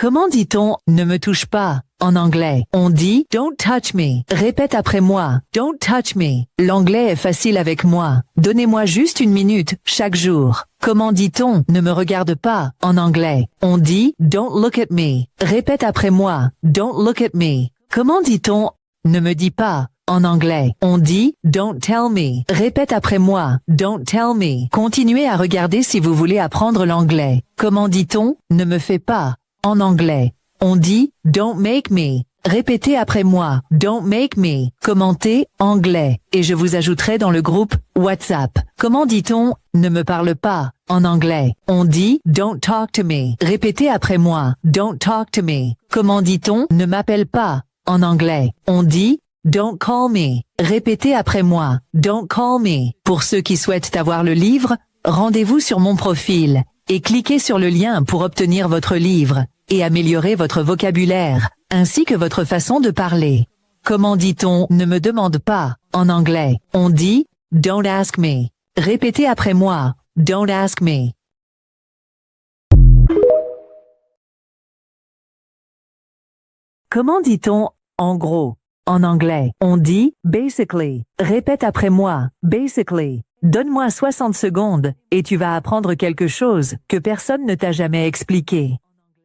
Comment dit-on « ne me touche pas » en anglais? On dit « don't touch me ». Répète après moi « don't touch me ». L'anglais est facile avec moi. Donnez-moi juste une minute chaque jour. Comment dit-on « ne me regarde pas » en anglais? On dit « don't look at me ». Répète après moi « don't look at me ». Comment dit-on « ne me dis pas » en anglais? On dit « don't tell me ». Répète après moi « don't tell me ». Continuez à regarder si vous voulez apprendre l'anglais. Comment dit-on « ne me fais pas » en anglais? On dit « don't make me ». Répétez après moi « don't make me ». Commentez « anglais » et je vous ajouterai dans le groupe WhatsApp. Comment dit-on « ne me parle pas » en anglais? On dit « don't talk to me ». Répétez après moi « don't talk to me ». Comment dit-on « ne m'appelle pas » en anglais? On dit « don't call me ». Répétez après moi « don't call me ». Pour ceux qui souhaitent avoir le livre, rendez-vous sur mon profil et cliquez sur le lien pour obtenir votre livre et améliorer votre vocabulaire, ainsi que votre façon de parler. Comment dit-on « ne me demande pas » en anglais? On dit « don't ask me ». Répétez après moi « don't ask me ». Comment dit-on « en gros » en anglais? On dit « basically ». Répète après moi « basically ». Donne-moi 60 secondes et tu vas apprendre quelque chose que personne ne t'a jamais expliqué.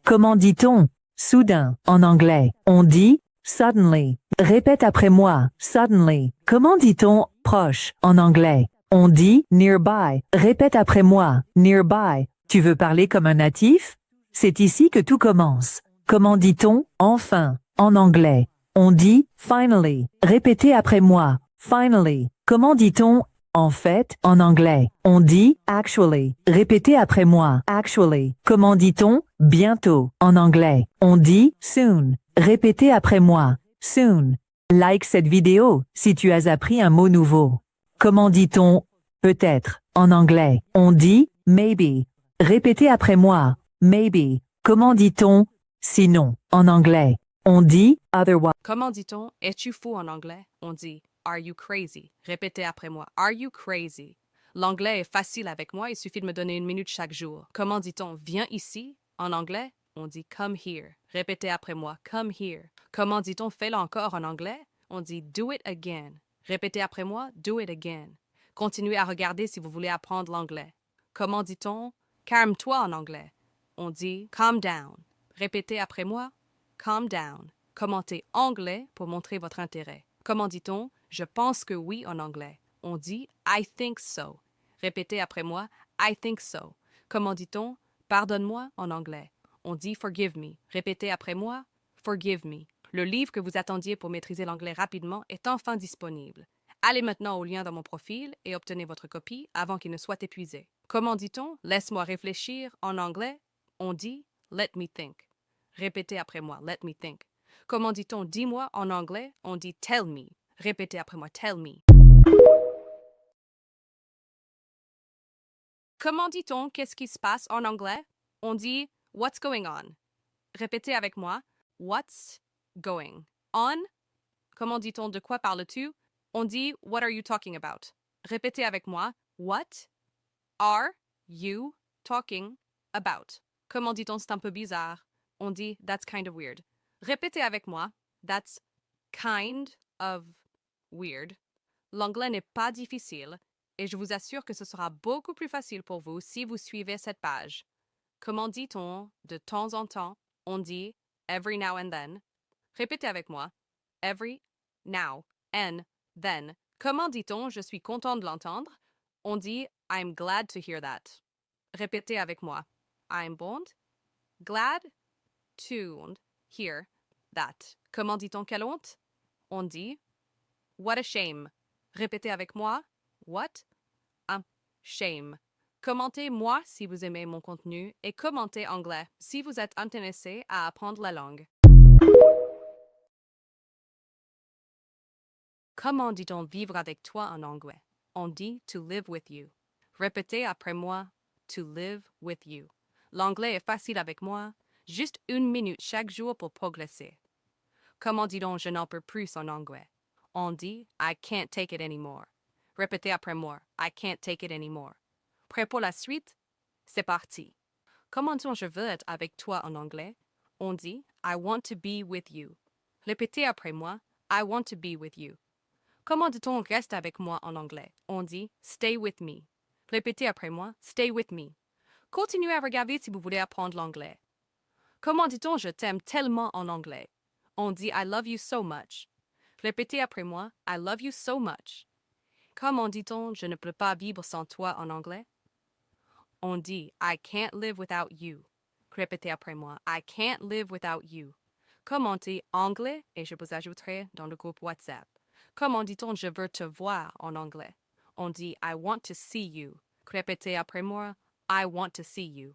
Comment dit-on « soudain » en anglais? On dit « suddenly ». Répète après moi « suddenly ». Comment dit-on « proche » en anglais? On dit « nearby ». Répète après moi « nearby ». Tu veux parler comme un natif? C'est ici que tout commence. Comment dit-on « enfin » en anglais? On dit « finally ». Répétez après moi « finally ». Comment dit-on « en fait » en anglais? On dit « actually ». Répétez après moi « actually ». Comment dit-on « bientôt » en anglais? On dit « soon ». Répétez après moi « soon ». Like cette vidéo si tu as appris un mot nouveau. Comment dit-on « peut-être » en anglais? On dit « maybe ». Répétez après moi « maybe ». Comment dit-on « sinon » en anglais? On dit « otherwise ». Comment dit-on « es-tu fou » en anglais? On dit « are you crazy ». Répétez après moi « are you crazy ». L'anglais est facile avec moi, il suffit de me donner une minute chaque jour. Comment dit-on « viens ici » en anglais? On dit « come here ». Répétez après moi « come here ». Comment dit-on « fais-le encore » en anglais? On dit « do it again ». Répétez après moi « do it again ». Continuez à regarder si vous voulez apprendre l'anglais. Comment dit-on « calme-toi » en anglais? On dit « calm down ». Répétez après moi « calm down ». Commentez anglais pour montrer votre intérêt. Comment dit-on « je pense que oui » en anglais? On dit « I think so ». Répétez après moi « I think so ». Comment dit-on « pardonne-moi » en anglais? On dit « forgive me ». Répétez après moi « forgive me ». Le livre que vous attendiez pour maîtriser l'anglais rapidement est enfin disponible. Allez maintenant au lien dans mon profil et obtenez votre copie avant qu'il ne soit épuisé. Comment dit-on « laisse-moi réfléchir » en anglais? On dit « let me think ». Répétez après moi « let me think ». Comment dit-on « dis-moi » en anglais? On dit « tell me ». Répétez après moi « tell me ». Comment dit-on « qu'est-ce qui se passe » en anglais? On dit « what's going on ». Répétez avec moi « what's going on ». Comment dit-on « de quoi parles-tu » On dit « what are you talking about ». Répétez avec moi « what are you talking about ». Comment dit-on « c'est un peu bizarre » On dit « that's kind of weird ». Répétez avec moi « that's kind of weird ». L'anglais n'est pas difficile et je vous assure que ce sera beaucoup plus facile pour vous si vous suivez cette page. Comment dit-on de temps en temps? On dit every now and then. Répétez avec moi every now and then. Comment dit-on je suis content de l'entendre? On dit I'm glad to hear that. Répétez avec moi I'm glad to hear that. Comment dit-on quelle honte? On dit what a shame. Répétez avec moi what a shame. Commentez-moi si vous aimez mon contenu et commentez anglais si vous êtes intéressé à apprendre la langue. Comment dit-on vivre avec toi en anglais? On dit to live with you. Répétez après moi to live with you. L'anglais est facile avec moi. Juste une minute chaque jour pour progresser. Comment dit-on je n'en peux plus en anglais? On dit I can't take it anymore. Répétez après moi I can't take it anymore. Prêt pour la suite? C'est parti. Comment dit-on je veux être avec toi en anglais? On dit I want to be with you. Répétez après moi. I want to be with you. Comment dit-on reste avec moi en anglais? On dit stay with me. Répétez après moi. Stay with me. Continuez à regarder si vous voulez apprendre l'anglais. Comment dit-on je t'aime tellement en anglais? On dit I love you so much. Répétez après moi. I love you so much. Comment dit-on je ne peux pas vivre sans toi en anglais? On dit I can't live without you. Répétez après moi. I can't live without you. Commentez anglais et je vous ajouterai dans le groupe WhatsApp. Comment dit-on je veux te voir en anglais? On dit I want to see you. Répétez après moi. I want to see you.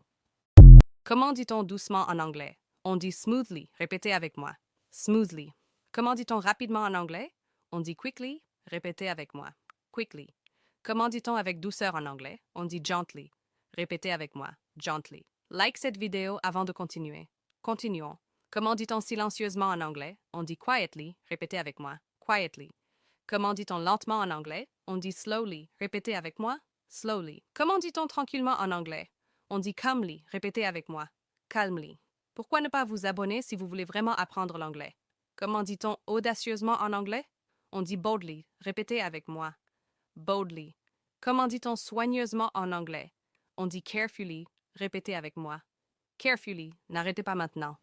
Comment dit-on doucement en anglais? On dit smoothly. Répétez avec moi. Smoothly. Comment dit-on rapidement en anglais? On dit quickly. Répétez avec moi. Quickly. Comment dit-on avec douceur en anglais? On dit gently. Répétez avec moi. Gently. Like cette vidéo avant de continuer. Continuons. Comment dit-on silencieusement en anglais? On dit quietly. Répétez avec moi. Quietly. Comment dit-on lentement en anglais? On dit slowly. Répétez avec moi. Slowly. Comment dit-on tranquillement en anglais? On dit calmly. Répétez avec moi. Calmly. Pourquoi ne pas vous abonner si vous voulez vraiment apprendre l'anglais? Comment dit-on audacieusement en anglais? On dit boldly. Répétez avec moi. Boldly. Comment dit-on soigneusement en anglais? On dit carefully. Répétez avec moi. Carefully. N'arrêtez pas maintenant.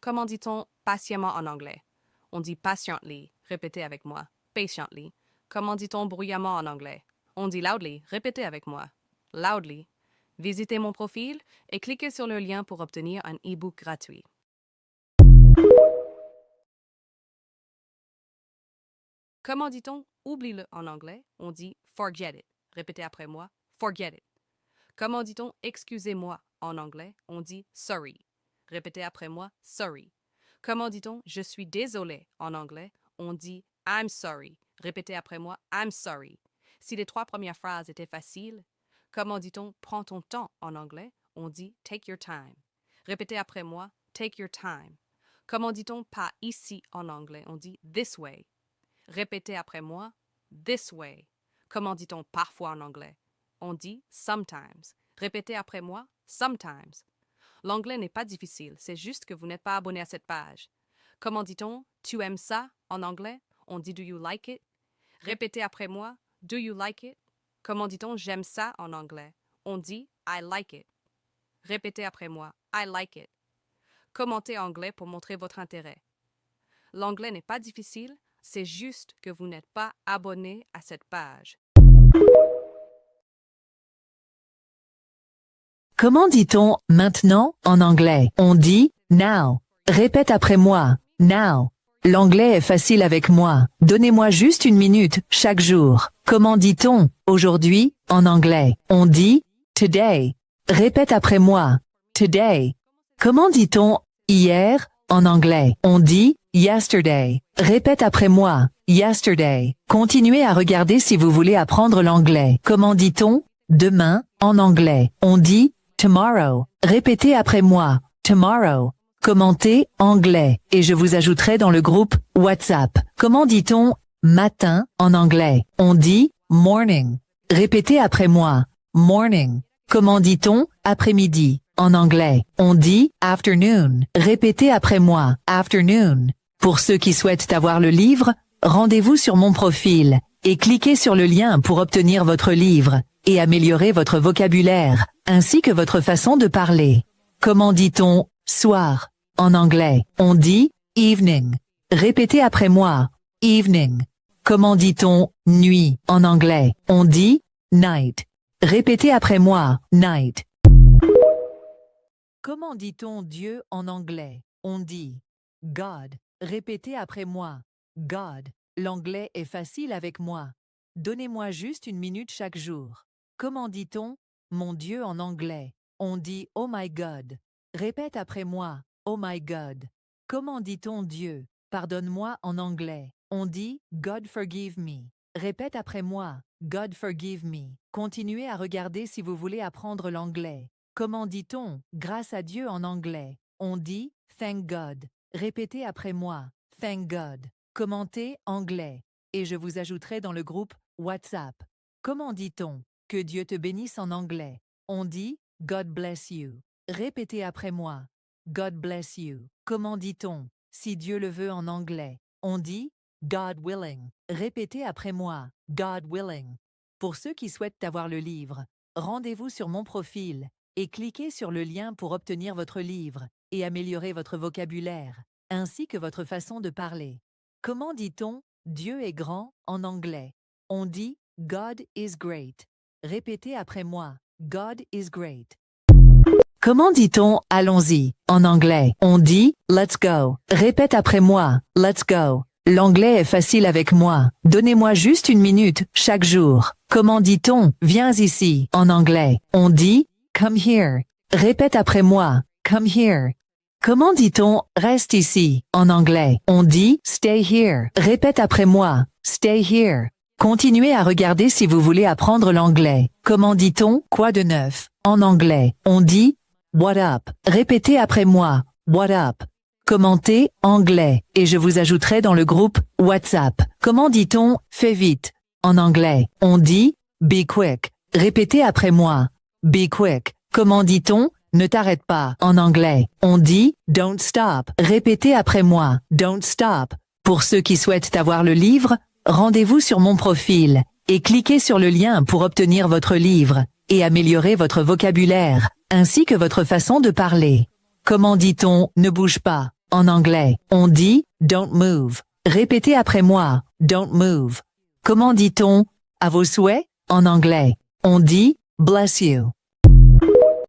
Comment dit-on patiemment en anglais? On dit patiently. Répétez avec moi. Patiently. Comment dit-on bruyamment en anglais? On dit loudly. Répétez avec moi. Loudly. Visitez mon profil et cliquez sur le lien pour obtenir un e-book gratuit. Comment dit-on oublie-le en anglais? On dit forget it. Répétez après moi. Forget it. Comment dit-on excusez-moi en anglais? On dit sorry. Répétez après moi. Sorry. Comment dit-on je suis désolé en anglais? On dit I'm sorry. Répétez après moi. I'm sorry. Si les 3 premières phrases étaient faciles, comment dit-on prends ton temps en anglais? On dit take your time. Répétez après moi. Take your time. Comment dit-on pas ici en anglais? On dit this way. Répétez après moi. This way. Comment dit-on parfois en anglais? On dit sometimes. Répétez après moi. Sometimes. L'anglais n'est pas difficile, c'est juste que vous n'êtes pas abonné à cette page. Comment dit-on tu aimes ça en anglais? On dit do you like it? Répétez après moi. Do you like it? Comment dit-on j'aime ça en anglais? On dit I like it. Répétez après moi. I like it. Commentez anglais pour montrer votre intérêt. L'anglais n'est pas difficile, c'est juste que vous n'êtes pas abonné à cette page. Comment dit-on maintenant en anglais? On dit now. Répète après moi. Now. L'anglais est facile avec moi. Donnez-moi juste une minute chaque jour. Comment dit-on aujourd'hui en anglais? On dit today. Répète après moi. Today. Comment dit-on hier en anglais? On dit yesterday. Répète après moi. Yesterday. Continuez à regarder si vous voulez apprendre l'anglais. Comment dit-on demain en anglais? On dit tomorrow. Répétez après moi. Tomorrow. Commentez anglais et je vous ajouterai dans le groupe WhatsApp. Comment dit-on matin en anglais? On dit morning. Répétez après moi. Morning. Comment dit-on après-midi en anglais? On dit afternoon. Répétez après moi. Afternoon. Pour ceux qui souhaitent avoir le livre, rendez-vous sur mon profil et cliquez sur le lien pour obtenir votre livre et améliorer votre vocabulaire ainsi que votre façon de parler. Comment dit-on soir en anglais? On dit evening. Répétez après moi. Evening. Comment dit-on nuit en anglais? On dit night. Répétez après moi. Night. Comment dit-on Dieu en anglais? On dit God. Répétez après moi. God. L'anglais est facile avec moi. Donnez-moi juste une minute chaque jour. Comment dit-on mon Dieu en anglais? On dit oh my God. Répète après moi. Oh my God. Comment dit-on Dieu? Pardonne-moi en anglais. On dit God forgive me. Répète après moi. God forgive me. Continuez à regarder si vous voulez apprendre l'anglais. Comment dit-on grâce à Dieu en anglais? On dit thank God. Répétez après moi. Thank God. Commentez anglais et je vous ajouterai dans le groupe WhatsApp. Comment dit-on que Dieu te bénisse en anglais? On dit God bless you. Répétez après moi. God bless you. Comment dit-on si Dieu le veut en anglais? On dit God willing. Répétez après moi. God willing. Pour ceux qui souhaitent avoir le livre, rendez-vous sur mon profil et cliquez sur le lien pour obtenir votre livre et améliorer votre vocabulaire, ainsi que votre façon de parler. Comment dit-on Dieu est grand en anglais? On dit God is great. Répétez après moi. God is great. Comment dit-on allons-y en anglais? On dit let's go. Répète après moi. Let's go. L'anglais est facile avec moi. Donnez-moi juste une minute chaque jour. Comment dit-on viens ici en anglais? On dit come here. Répète après moi. Come here. Comment dit-on reste ici en anglais? On dit stay here. Répète après moi. Stay here. Continuez à regarder si vous voulez apprendre l'anglais. Comment dit-on quoi de neuf en anglais? On dit what up. Répétez après moi. What up. Commentez anglais et je vous ajouterai dans le groupe WhatsApp. Comment dit-on fais vite en anglais? On dit be quick. Répétez après moi. Be quick. Comment dit-on ne t'arrête pas en anglais? On dit don't stop. Répétez après moi. Don't stop. Pour ceux qui souhaitent avoir le livre, rendez-vous sur mon profil et cliquez sur le lien pour obtenir votre livre et améliorer votre vocabulaire, ainsi que votre façon de parler. Comment dit-on ne bouge pas en anglais? On dit don't move. Répétez après moi. Don't move. Comment dit-on à vos souhaits en anglais? On dit bless you.